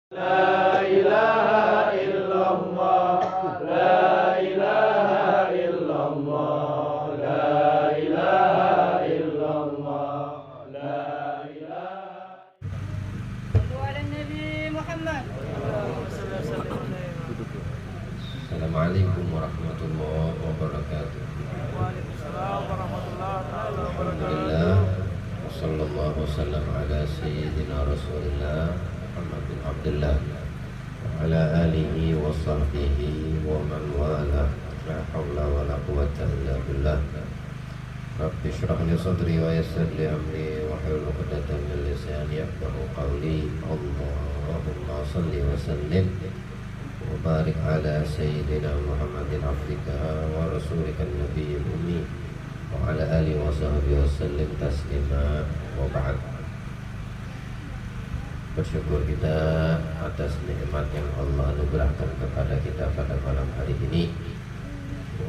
La ilaha illallah, la ilaha illallah, la ilaha illallah, la ilaha. Ala Nabi Muhammad. Assalamualaikum warahmatullahi wabarakatuh. Waalaikumsalam warahmatullahi wabarakatuh. Alhamdulillah. Wassallallahu wasallam ala sayyidina Rasulillah Muhammad bin Abdullah wa ala alihi wa sahbihi wa man wala. La hawla wa la quwwata illa billah. Rabbi shrah li sadri wa yassir li amri wa hlul 'uqdatam min lisani yafqahu qawli. Allahumma shalli wa sallim wa barik ala sayyidina Muhammadin abdika wa rasulika nabiyil ummi wa ala alihi wa sahbihi wa sallim taslima wa ba'd. Bersyukur kita atas nikmat yang Allah anugerahkan kepada kita pada malam hari ini.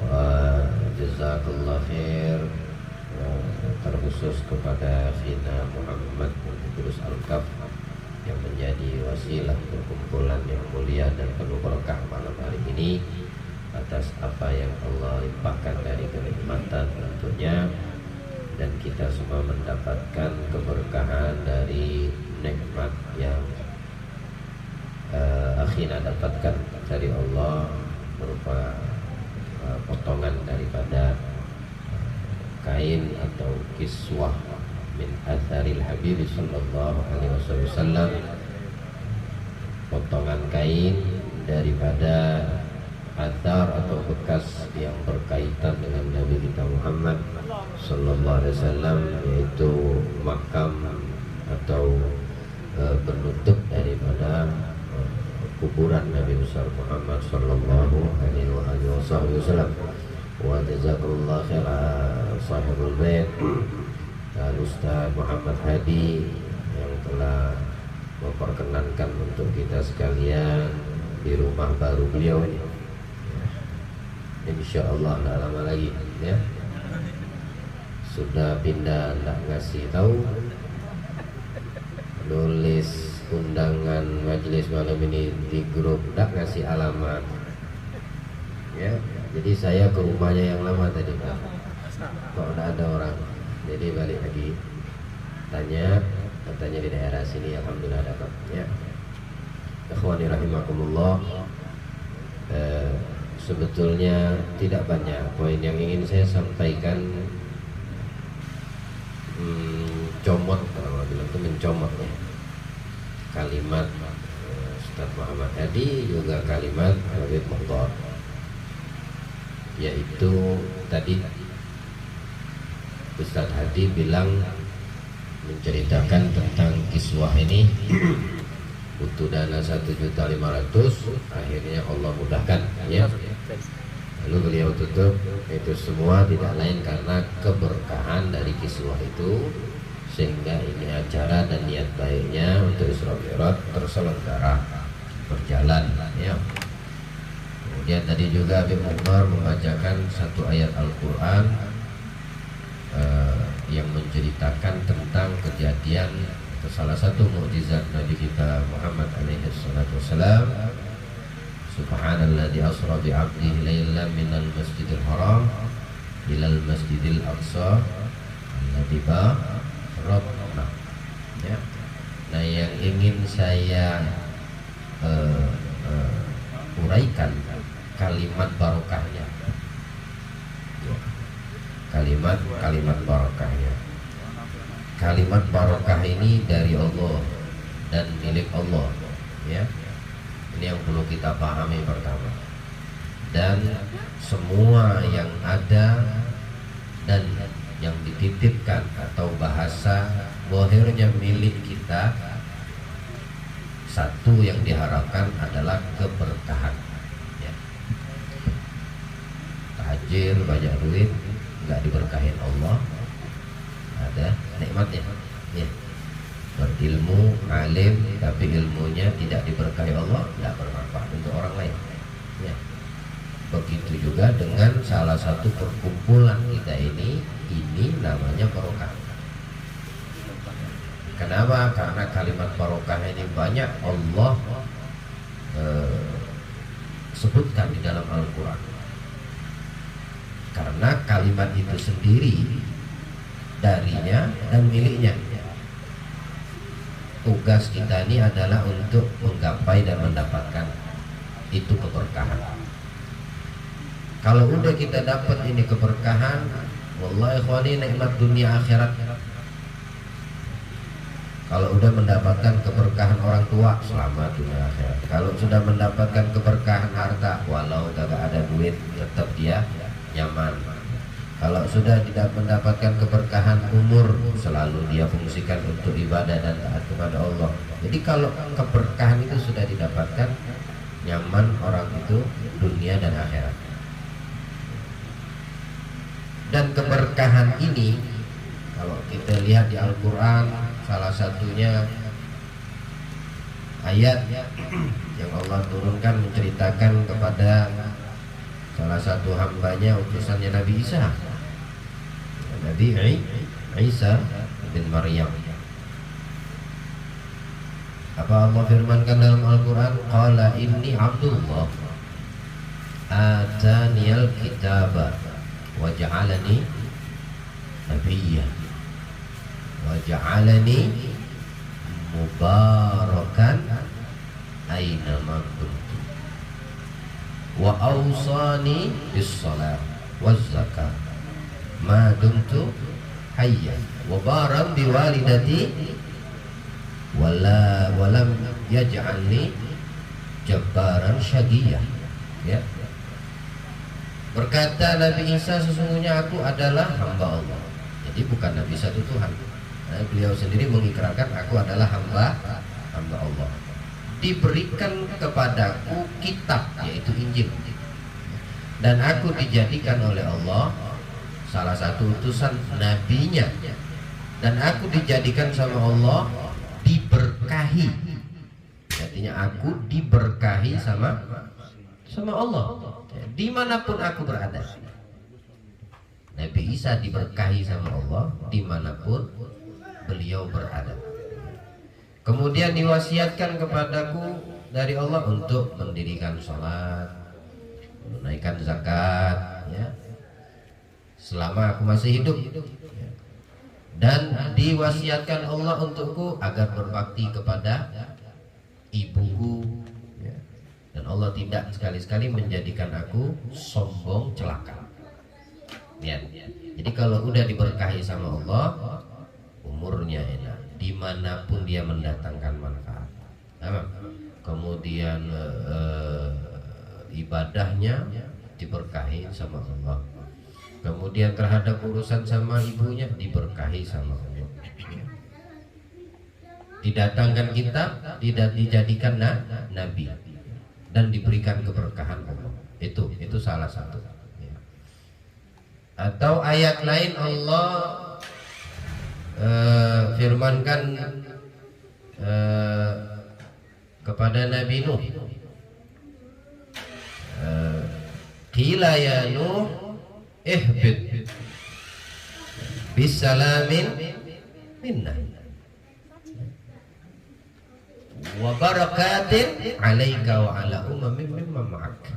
Wa jazakallah khair, terkhusus kepada Khina Muhammad Kudus Al-Kaf yang menjadi wasilah perkumpulan yang mulia dan penuh berkah malam hari ini, atas apa yang Allah limpahkan dari kenikmatan tentunya, dan kita semua mendapatkan keberkahan dari nikmat yang akhirnya dapatkan dari Allah berupa potongan daripada kain atau kiswah min atharil habib sallallahu alaihi wasallam, potongan kain daripada athar atau bekas yang berkaitan dengan Nabi kita Muhammad sallallahu alaihi wasallam, yaitu makam atau penutup daripada kuburan Nabi besar Muhammad sallallahu alaihi wasallam. Wa jazakallahu khairan sahibul bait Al-Ustaz Muhammad Hadi yang telah memperkenankan untuk kita sekalian di rumah baru beliau ini. Insyaallah tidak lama lagi ya. Sudah pindah, tidak ngasih tahu, nulis undangan majelis malam ini di grup, tidak ngasih alamat ya. Jadi saya ke rumahnya yang lama tadi Pak, kok tidak ada orang, jadi balik lagi tanya, katanya di daerah sini. Alhamdulillah dapat ya. Ikhwani rahimakumullah, sebetulnya tidak banyak poin yang ingin saya sampaikan. Comot, kalau bilang itu mencomot ya, kalimat Ustaz Muhammad Hadi, juga kalimat Habib Mukhtar, yaitu tadi Ustaz Hadi bilang, menceritakan tentang kiswah ini butuh dana 1.500.000, akhirnya Allah mudahkan ya. Lalu beliau tutup, itu semua tidak lain karena keberkahan dari kiswah itu, sehingga ini acara dan niat baiknya untuk Isra Mi'raj terselenggara berjalan ya. Kemudian tadi juga Habib Mukhtar membacakan satu ayat Al-Quran yang menceritakan tentang kejadian atau salah satu mukjizat Nabi kita Muhammad alaihi salatu wasalam. Subhanalladzi asra bi 'abdihi lailan minal masjidil haram ilal masjidil aqsa alladzi barakna ya. Nah, yang ingin saya uraikan kalimat barokahnya ya. Kalimat barokahnya. Kalimat barokah ini dari Allah dan milik Allah ya. Ini yang perlu kita pahami pertama. Dan semua yang ada dan yang dititipkan atau bahasa zahirnya milik kita, satu yang diharapkan adalah keberkahan ya. Tajir, banyak duit, nggak diberkahin Allah, ada nikmatnya ya. Berilmu, alim, tapi ilmunya tidak diberkahi Allah, tidak bermanfaat untuk orang lain ya. Begitu juga dengan salah satu perkumpulan kita ini namanya barokah. Kenapa? Karena kalimat barokah ini banyak Allah sebutkan di dalam Al-Quran. Karena kalimat itu sendiri darinya dan miliknya. Tugas kita ini adalah untuk menggapai dan mendapatkan itu keberkahan. Kalau udah kita dapat ini keberkahan, wallahi ikhwani, nikmat dunia akhirat. Kalau udah mendapatkan keberkahan orang tua, selamat dunia akhirat. Kalau sudah mendapatkan keberkahan harta, walau kagak ada duit, tetap dia nyaman. Kalau sudah tidak mendapatkan keberkahan umur, selalu dia fungsikan untuk ibadah dan taat kepada Allah. Jadi kalau keberkahan itu sudah didapatkan, nyaman orang itu dunia dan akhirat. Dan keberkahan ini kalau kita lihat di Al-Quran, salah satunya ayat yang Allah turunkan menceritakan kepada salah satu hambanya, utusannya Nabi Isa, Nabi Isa bin Maryam. Apa Allah firmankan dalam Al-Quran? Qala inni abdullah ataniyal kitaba waj'alani nabiyya waj'alani mubarakan aina ma kuntu wa awsani bis salat waz zakat ma dumtu hayya wa baran bi walidati walam yaj'alni jabbaran syaqiyya. Ya. Berkata Nabi Isa, sesungguhnya aku adalah hamba Allah. Jadi bukan Nabi Isa itu Tuhan. Nah, beliau sendiri mengikrarkan aku adalah hamba Allah. Diberikan kepadaku kitab, yaitu Injil, dan aku dijadikan oleh Allah salah satu utusan nabinya, dan aku dijadikan sama Allah diberkahi. Artinya aku diberkahi sama Allah dimanapun aku berada. Nabi Isa diberkahi sama Allah dimanapun beliau berada. Kemudian diwasiatkan kepadaku dari Allah untuk mendirikan sholat, menunaikan zakat, ya, selama aku masih hidup. Dan diwasiatkan Allah untukku agar berbakti kepada ibuku. Dan Allah tidak sekali-sekali menjadikan aku sombong celaka. Ya. Jadi kalau udah diberkahi sama Allah, umurnya enak, dimanapun dia mendatangkan manfaat. Kemudian ibadahnya diberkahi sama Allah. Kemudian terhadap urusan sama ibunya diberkahi sama Allah. Didatangkan kitab, tidak dijadikan nabi, dan diberikan keberkahan Allah. Itu salah satu. Atau ayat lain Allah firmankan kepada Nabi Nuh, qila ya Nuh ihbit bisalamin minna wa barakatin alaika wa ala umamin mimman ma'ak.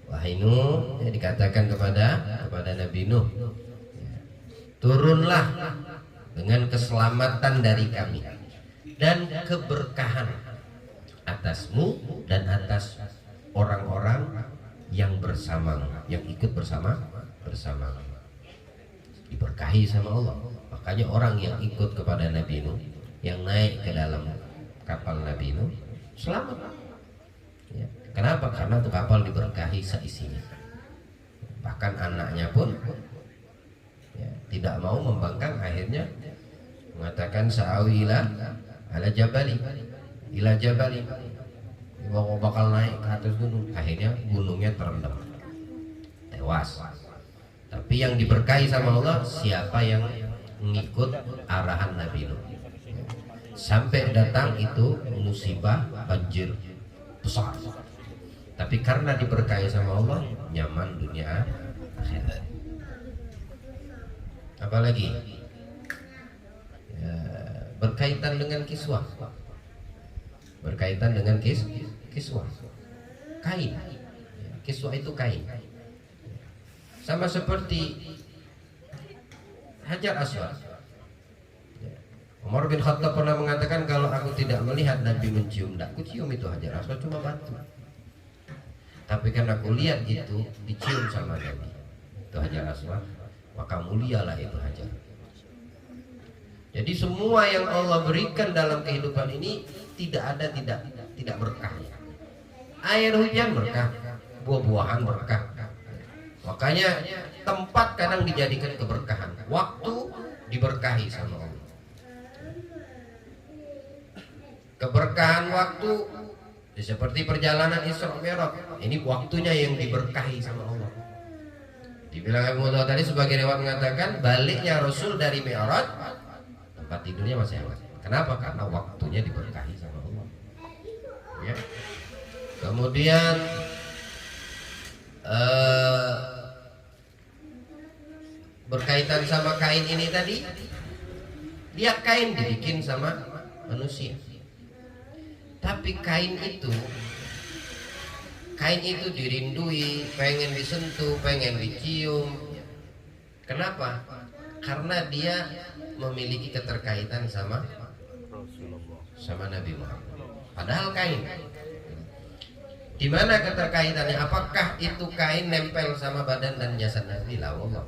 Wahai Nuh, ya, dikatakan kepada Nabi Nuh, turunlah dengan keselamatan dari kami dan keberkahan atasmu dan atas orang-orang yang bersama, yang ikut bersama. Diberkahi sama Allah. Makanya orang yang ikut kepada Nabi Nuh, yang naik ke dalam kapal Nabi Nuh, selamat. Ya. Kenapa? Karena itu kapal diberkahi seisinya. Bahkan anaknya pun ya, tidak mau membangkang, akhirnya mengatakan sa'awila ala jabali ila jabali, mau bakal naik ke atas gunung. Akhirnya gunungnya terendam, tewas. Tapi yang diberkahi sama Allah siapa yang mengikut arahan Nabi Nuh, sampai datang itu musibah banjir besar. Tapi karena diberkahi sama Allah, nyaman dunia akhirat. Apalagi ya, berkaitan dengan kiswah, berkaitan dengan kiswah, kain. Kiswah itu kain. Sama seperti Hajar Aswad. Umar bin Khattab pernah mengatakan, kalau aku tidak melihat Nabi mencium, tidak aku cium itu Hajar Aswad, cuma batu. Tapi karena aku lihat itu dicium sama Nabi, itu Hajar Aswad, maka mulialah itu Hajar. Jadi semua yang Allah berikan dalam kehidupan ini tidak ada tidak berkahnya. Air hujan berkah, buah-buahan berkah. Makanya tempat kadang dijadikan keberkahan, waktu diberkahi sama Allah. Keberkahan waktu seperti perjalanan Isra Mi'raj, ini waktunya yang diberkahi sama Allah. Dibilang Abu Muhammad tadi sebagai riwayat mengatakan, baliknya Rasul dari Mi'raj, tempat tidurnya masih hangat. Kenapa? Karena waktunya diberkahi sama Allah. Ya. Kemudian berkaitan sama kain ini tadi, dia kain dibikin sama manusia. Tapi kain itu dirindui, pengen disentuh, pengen dicium. Kenapa? Karena dia memiliki keterkaitan sama Nabi Muhammad. Padahal kain. Di mana keterkaitannya? Apakah itu kain nempel sama badan dan jasad Nabi? La wallah.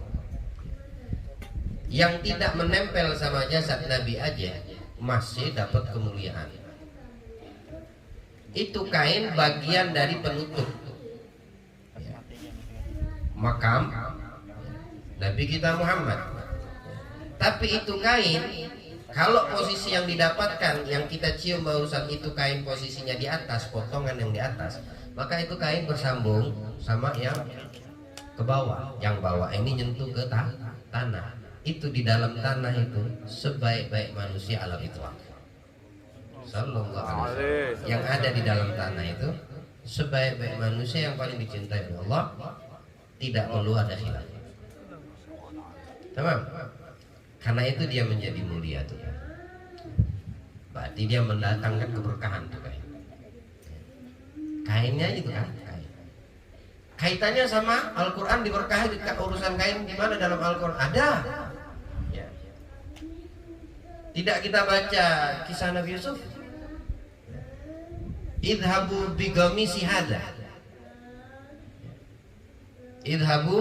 Yang tidak menempel sama jasad Nabi aja masih dapat kemuliaan. Itu kain bagian dari penutup makam Nabi kita Muhammad. Tapi itu kain, kalau posisi yang didapatkan, yang kita cium barusan itu kain posisinya di atas, potongan yang di atas, maka itu kain bersambung sama yang ke bawah. Yang bawah ini nyentuh ke tanah. Itu di dalam tanah itu sebaik-baik manusia alam itu. Sallallahu alaihi wasallam. Yang ada di dalam tanah itu sebaik-baik manusia yang paling dicintai oleh Allah, tidak perlu ada khilaf. Tamam? Karena itu dia menjadi mulia tuh. Berarti dia mendatangkan keberkahan tuh kain. Kainnya itu kan kain. Kaitannya sama Al-Quran, diberkahi urusan kain gimana dalam Al-Quran? Ada. Ya. Tidak kita baca kisah Nabi Yusuf? Idhabu bigamisi hada. Idhabu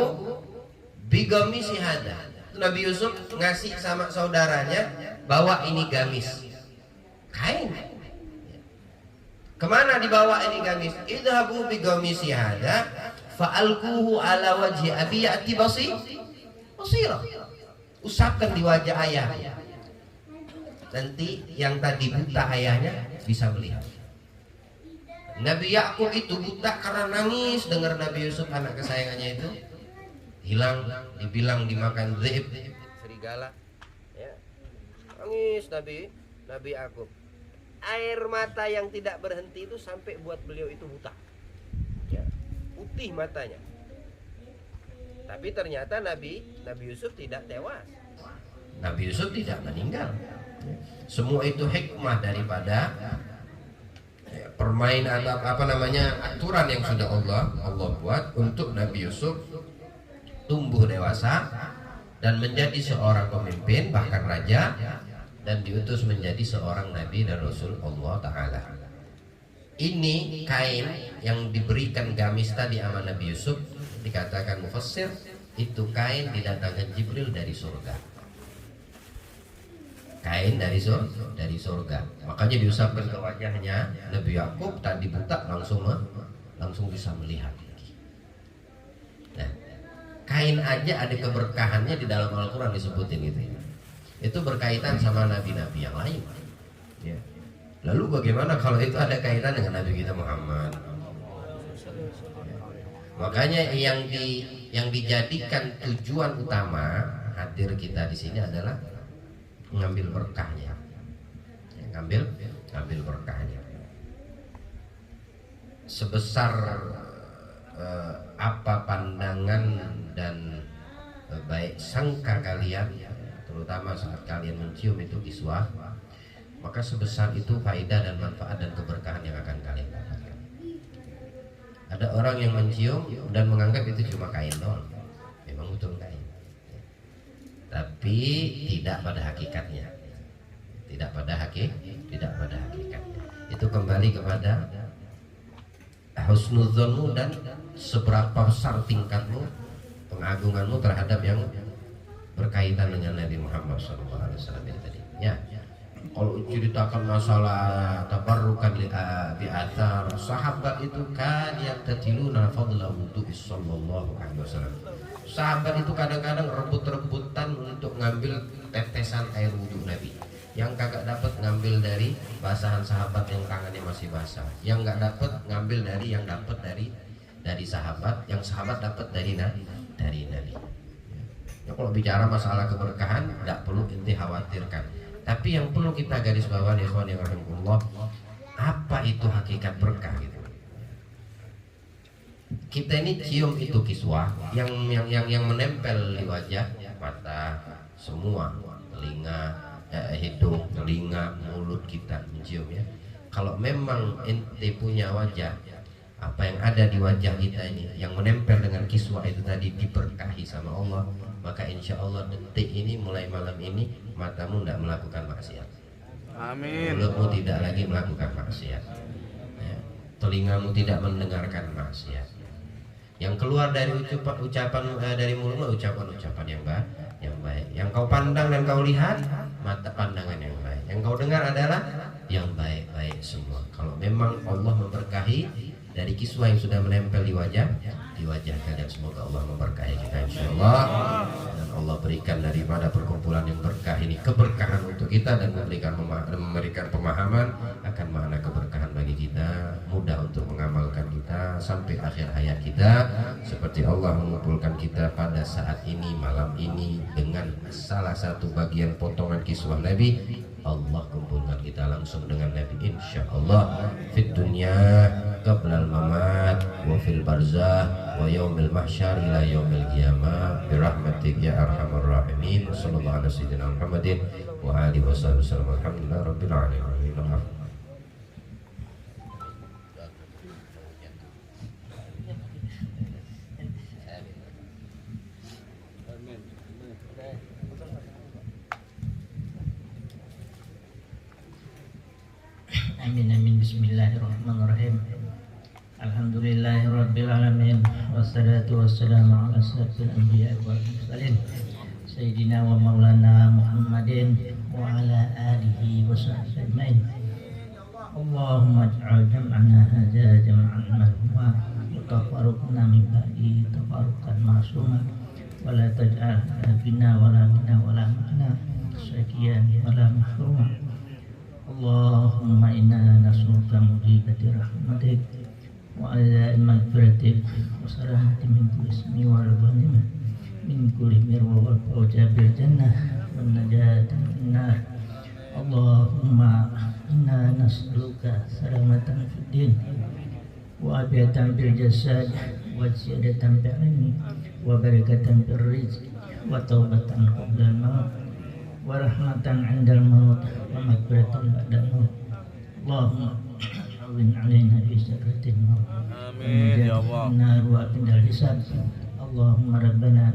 bigamisi hada. Nabi Yusuf ngasih sama saudaranya, bawa ini gamis, kain. Kemana dibawa ini gamis? Idhabu bigamisi hada fa'alkuhu ala wajhi abi ya'ti basira. Usapkan di wajah ayah. Nanti yang tadi buta ayahnya bisa melihat. Nabi Yakub itu buta karena nangis dengar Nabi Yusuf anak kesayangannya itu hilang, dibilang dimakan dzib, serigala. Ya. Nangis Nabi Yakub. Air mata yang tidak berhenti itu sampai buat beliau itu buta. Ya. Putih matanya. Tapi ternyata Nabi Yusuf tidak tewas. Nabi Yusuf tidak meninggal. Semua itu hikmah daripada permainan atau aturan yang sudah Allah buat untuk Nabi Yusuf tumbuh dewasa dan menjadi seorang pemimpin, bahkan raja, dan diutus menjadi seorang nabi dan rasul Allah Ta'ala. Ini kain yang diberikan gamis tadi sama Nabi Yusuf, dikatakan mufassir, itu kain didatangkan Jibril dari surga. Kain dari surga. Makanya diusapkan ke wajahnya Nabi Yakub, tadi buta langsung bisa melihat. Nah, kain aja ada keberkahannya di dalam Al-Quran disebutin gitu. Itu berkaitan sama nabi-nabi yang lain. Ya. Lalu bagaimana kalau itu ada kaitan dengan Nabi kita Muhammad? Makanya yang dijadikan tujuan utama hadir kita di sini adalah mengambil berkahnya. Ngambil berkahnya. Sebesar apa pandangan dan baik sangka kalian, terutama saat kalian mencium itu kiswah, maka sebesar itu faedah dan manfaat dan keberkahan yang akan kalian dapatkan. Ada orang yang mencium dan menganggap itu cuma kain doang. Memang betul kain. Tapi tidak pada hakikatnya. Tidak pada hakikatnya. Itu kembali kepada husnudzonmu dan seberapa besar tingkatmu, pengagunganmu terhadap yang berkaitan dengan Nabi Muhammad SAW ini tadi. Ya. Kalau ceritakan masalah tabarrukan bi athar sahabat itu kan yang tatiluna fadla wudu sallallahu alaihi wasallam. Sahabat itu kadang-kadang rebut-rebutan untuk ngambil tetesan air wudu Nabi. Yang kagak dapat ngambil dari basahan sahabat yang tangannya masih basah. Yang nggak dapat ngambil dari yang dapat dari sahabat, yang sahabat dapat dari Nabi. Ya, kalau bicara masalah keberkahan nggak perlu inti khawatirkan. Tapi yang perlu kita garis bawahi ikhwan yang rahimahullah, apa itu hakikat berkah gitu. Kita ini cium itu kiswah yang menempel di wajah, mata, semua, telinga, hidung, telinga, mulut kita mencium ya. Kalau memang ente punya wajah, apa yang ada di wajah kita ini yang menempel dengan kiswah itu tadi diberkahi sama Allah, maka insya Allah detik ini mulai malam ini matamu tidak melakukan maksiat. Amin. Mulutmu tidak lagi melakukan maksiat. Ya. Telingamu tidak mendengarkan maksiat. Yang keluar dari ucapan dari mulutmu ucapan-ucapan yang baik. Yang kau pandang dan kau lihat mata pandangan yang baik. Yang kau dengar adalah yang baik-baik semua. Kalau memang Allah memberkahi dari kiswah yang sudah menempel di wajah kalian, semoga Allah memberkahi kita insyaallah, dan Allah berikan daripada perkumpulan yang berkah ini keberkahan untuk kita dan memberikan pemahaman akan makna keberkahan bagi kita, mudah untuk mengamalkan kita sampai akhir hayat kita, seperti Allah mengumpulkan kita pada saat ini malam ini dengan salah satu bagian potongan kiswah Nabi. Allah kumpulkan kita langsung dengan Nabi insyaallah fit dunya qabla al-mamat wa fil barzah wa yaumil mahsyar ila yaumil qiyamah bi rahmatik ya arhamar rahimin. Sallallahu alaihi wasallam Muhammadin wa alihi wasallam. Alhamdulillah rabbil alamin. Amin amin. Bismillahirrahmanirrahim. Alhamdulillahirabbil alamin wassalatu wassalamu ala asyrafil anbiya'i wal mursalin sayyidina wa maulana Muhammadin wa ala alihi wa sahbihi ajmain. Allahumma ij'al jam'ana hadza jam'an marhuma wa tafarruqna min ba'di tafarruqan ma'suma wa la taj'al fina wa la minna wa la ma'na syaqiyan wa la mahruma. Allahumma inna nas'aluka mujibati rahmatik wa ala maghfiratik wa salamati min kulli ismi wa ghanimah min kulli mirwa wal fawza bil jannah wan najata min nar. Allahumma inna nas'aluka salamatan fid din wa afiatan bil jasad wa ziyadatan bil ilmi wa barakatan bil rizq wa taubatan qabla al maut wa rahmatan 'indal maut wa maghfiratan ba'dal maut. Allahumma hawwin 'alaina bi sakratil maut. Amin ya Allah. Nar wa qindal hisab. Allahumma rabbana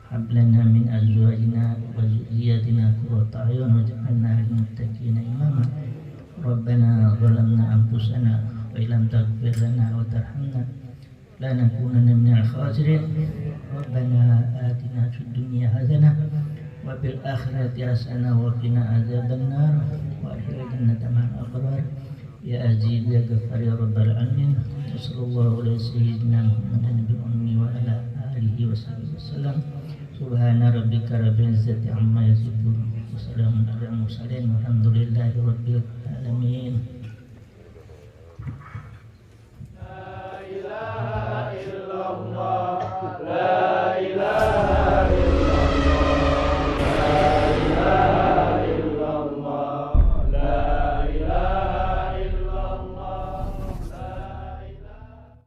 hab lana min azwajina wa dhurriyyatina qurrata a'yun waj'alna lil muttaqina imama. Rabbana zalamna anfusana wa illam taghfir lana wa tarhamna lanakunanna minal khasirin. Rabbana atina fid dunya hasanah wa fil akhirati hasanah wa qina adzabannar wa adkhilna jannata ma'al abrar ya aziz ya ghaffar ya rabbal alamin. Sallallahu alaihi sayyidina Muhammadin bil ummi wa ala alihi wa sahbihi wasallam. Subhana rabbika rabbil izzati amma yasifun wa salamun alal mursalin walhamdulillahi rabbil alamin.